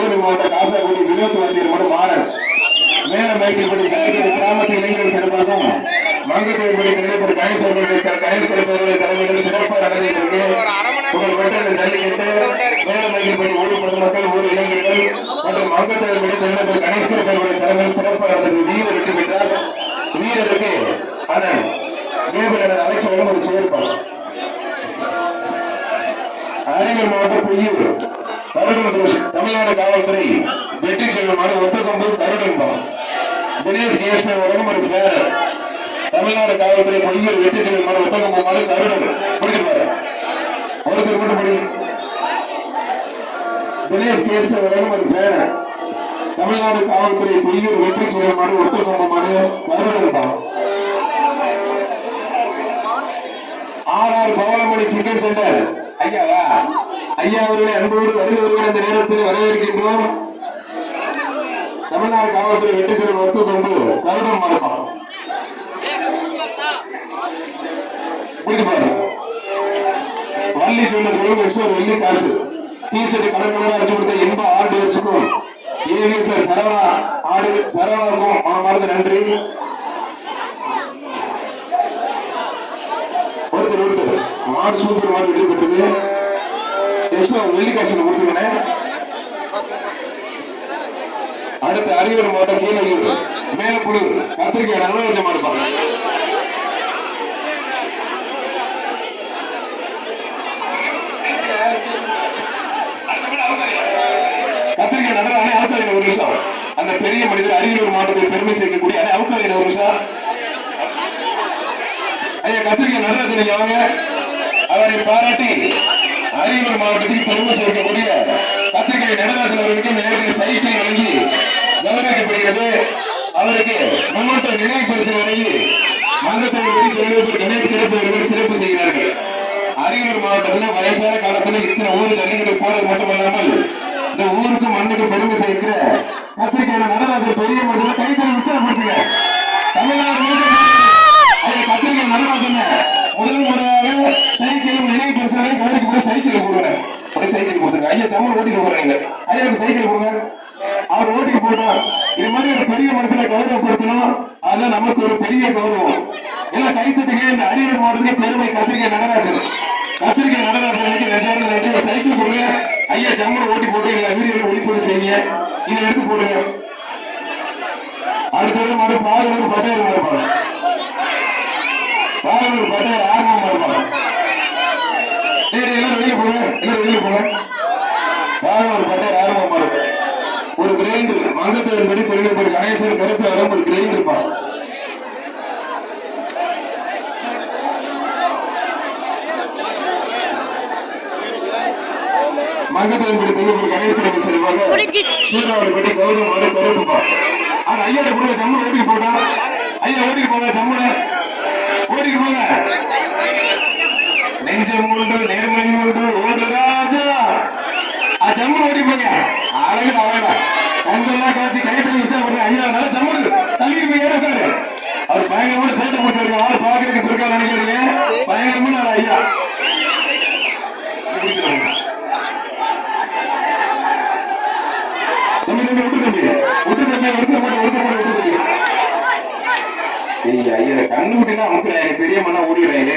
சிவகங்கை மாவட்ட காசாக்குடி வினோத் வண்டியர் மட்டும் மாறன் மேல மைக்கப்படி கிராமத்தில் இளைஞர்கள் சிறப்பாகவும் மங்கத்தேர்படி நிலைப்படி கணேஷ் கலைப்பவர்களை தலைமையில் சிறப்பாக நடந்திருக்கு. உங்கள் வெட்டலை ஜல்லிக்கட்டு மேல மைக்கப்படி ஊர் பொதுமக்கள் ஊர் இளைஞர்கள் மற்றும் மங்கத்தேர்படி நிலைப்படி கணேஷ் கலைப்பவர்களை தலைமையில் சிறப்பாக நடந்தது. வீரர் வெற்றி பெற்றார். வீரருக்கு அண்ணன் வேபலர் அலட்சியம் ஒரு செயற்பாடு. அரியலூர் மாவட்டம் பொய்யூர் கருடன் தமிழ்நாடு காவல்துறை வெற்றி செல்வமான ஒத்தகொம்பு கருடன் தினேஷ் நேஷனல் உலகம் ஒரு பேர் தமிழ்நாடு காவல்துறை பொய்யூர் வெற்றி செல்வமான ஒத்தகொம்பு கருடன் முடிக்கிறார். ஒருத்தர் மட்டும் படி. தினேஷ் நேஷனல் உலகம் ஒரு பேர் தமிழ்நாடு காவல்துறை பொய்யூர் வெற்றி செல்வமான ஒத்தகொம்பு கருடன் தான். ஆர்ஆர் பவளமணி சிக்கன் சென்டர் ஐயாவா ஐயா அவர்களை அன்போடு வருகை வருகிற இந்த நேரத்தில் வரவேற்கின்றோம். தமிழ்நாடு காவல்துறை வெற்றி செல்வம் ஒத்துக்கொண்டு கருடம் மறுப்பான் முடிப்பாரு. வள்ளி சொல்ல வெள்ளி காசு டிஷர்ட் கடற்கடை அடிச்சு கொடுத்த எந்த ஆர்டிஎஸ்க்கும் ஏவிஎஸ்ஆர் சரவணாவுக்கும் மனமார்ந்த நன்றி. ஒருத்தர் மாடு சூப்பர் மாடு வெற்றி பெற்றது. வெள்ளிக்காசு கொடுத்துருக்கேன். அடுத்து அரியலூர் மாவட்டம் கீழையூர் மேலப்புழு கத்திரிக்காய் நல்ல மாடுப்பாங்க. கத்திரிக்காய் நல்ல அணை அவுக்காதீங்க ஒரு நிமிஷம். அந்த பெரிய மனிதர் அரியலூர் மாவட்டத்தில் பெருமை சேர்க்கக்கூடிய அணை அவுக்காதீங்க ஒரு நிமிஷம். ஐயா கத்திரிக்காய் நடராஜன் அவங்க அவரை பாராட்டி அரியலூர் மாவட்டத்தில் பெருமை சேர்க்கக்கூடிய கத்திரிக்காய் நடராஜன் அவர்களுக்கு நேரத்தில் சைக்கிள் வழங்கி கௌரவிக்கப்படுகிறது. அவருக்கு முன்னோட்ட நினைவு பரிசு வழங்கி மங்கத்தோடு கணேஷ் சிறப்பு சிறப்பு செய்கிறார்கள். அரியலூர் மாவட்டத்தில் வயசான காலத்தில் இத்தனை ஊருக்கு ஜல்லிக்கட்டு போறது மட்டுமல்லாமல் இந்த ஊருக்கு மண்ணுக்கு பெருமை சேர்க்கிற கத்திரிக்காய் நடராஜன் பெரிய மனிதர்கள் கைத்தறி உற்சாகப்படுத்துங்க. தமிழ்நாடு கத்திரிக்காய் நடராஜன் முதல் முறையாக சைக்கிளும் நினைவு பரிசுகளை கவனிக்கு போய் சைக்கிள் கொடுக்குறேன். சைக்கிள் கொடுத்துருங்க. ஐயா சம்மன் ஓட்டிட்டு போறாங்க. ஐயாவுக்கு சைக்கிள் கொடுங்க. அவர் ஓட்டிட்டு போட்டோம். இது மாதிரி ஒரு பெரிய மனுஷனை கௌரவப்படுத்தணும். அதுதான் நமக்கு ஒரு பெரிய கௌரவம். எல்லாம் கைத்தட்டுங்க. இந்த அரியலூர் மாவட்டத்தில் பெருமை கத்திரிக்காய் நடராஜன். கத்திரிக்காய் நடராஜனுக்கு நன்றி. சைக்கிள் கொடுங்க. ஐயா சம்மன் ஓட்டி போட்டு எங்களை வீடியோவில் ஒளிப்பதிவு செய்யுங்க. இதை எடுத்து போடுங்க. அடுத்த மாதிரி பாதுகாப்பு பட்டையர் இருப்பாங்க. பாதுகாப்பு பட்டையர் ஆர்வமா இருப்பாங்க. எல்லாரும் வெளியே போங்க. எல்லாரும் வெளியே போங்க. பாதுகாப்பு பட்டையர் ஆர்வமா இருக்கும். ஒரு கிரைண்டர் மங்கத்தேர் படி பெருமைப்படி கணேசன் கருப்பு வரும் ஒரு கிரைண்டர் இருப்பாங்க. மங்கத்தேர் படி பெருமைப்படி கணேசன் செல்வாங்க. சூறாவளி படி கௌரவம் வரை கருப்புப்பாங்க. ஆனா ஐயா கூட சம்மன் ஓட்டிக்கு போட்டா ஐயா ஓட்டிக்கு போங்க. சம்மனை ஓட்டிக்கு போங்க. நெஞ்சம் உண்டு நேர்மை உண்டு ஓடு ராஜா. சம்மன் ஓட்டி போங்க. அழகு அவனா கண்கள்லாம் காட்சி கைத்தறி வச்சா ஐயா நல்ல சம்மன் தள்ளிட்டு போய் ஏறாரு. அவர் பயங்கரமான சேட்டை போட்டு ஆள் பாக்குறதுக்கு இருக்கா நினைக்கிறீங்க. பயங்கரமான ஐயா கண்ணு விட்டுனா பெரிய மண்ணா ஓடிடுறாங்க.